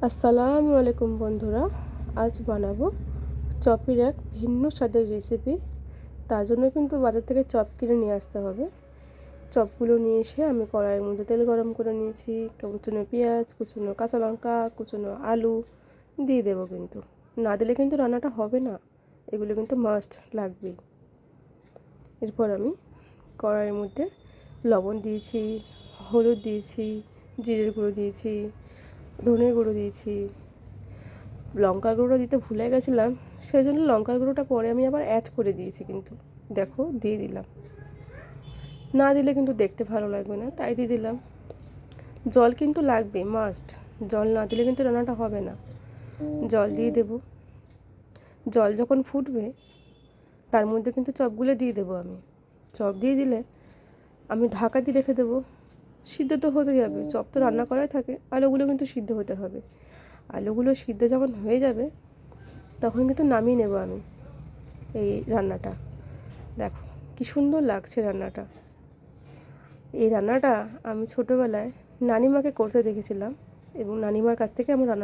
আসসালামু আলাইকুম বন্ধুরা, আজ বানাবো চপের এক ভিন্ন স্বাদের রেসিপি। তার জন্য কিন্তু বাজার থেকে চপ কিনে নিয়ে আসতে হবে। চপগুলো নিয়ে এসে আমি কড়াইয়ের মধ্যে তেল গরম করে নিয়েছি। কুচনো পেঁয়াজ, কুচনো কাঁচা লঙ্কা, কুচনো আলু দিয়ে দেবো। কিন্তু না দিলে কিন্তু রান্নাটা হবে না, এগুলো কিন্তু মাস্ট লাগবেই। এরপর আমি কড়াইয়ের মধ্যে লবণ দিয়েছি, হলুদ দিয়েছি, জিরের গুঁড়ো দিয়েছি, ধনের গুঁড়ো দিয়েছি। লঙ্কার গুঁড়ো দিতে ভুলে গেছিলাম, সেই জন্য লঙ্কার গুঁড়োটা পরে আমি আবার অ্যাড করে দিয়েছি। কিন্তু দেখো, দিয়ে দিলাম। না দিলে কিন্তু দেখতে ভালো লাগবে না, তাই দিয়ে দিলাম। জল কিন্তু লাগবে, মাস্ট। জল না দিলে কিন্তু রান্নাটা হবে না। জল দিয়ে দেব। জল যখন ফুটবে তার মধ্যে কিন্তু চপগুলো দিয়ে দেবো আমি। চপ দিয়ে দিলে আমি ঢাকা দিয়ে রেখে দেবো। সিদ্ধ তো হতে যাবে, চপ তো রান্না করাই থাকে, আলুগুলো কিন্তু সিদ্ধ হতে হবে। আলুগুলো সিদ্ধ যখন হয়ে যাবে তখন কিন্তু নামিয়ে নেব আমি এই রান্নাটা। দেখো কি সুন্দর লাগছে রান্নাটা। এই রান্নাটা আমি ছোটোবেলায় নানিমাকে করতে দেখেছিলাম এবং নানিমার কাছ থেকে আমার রান্না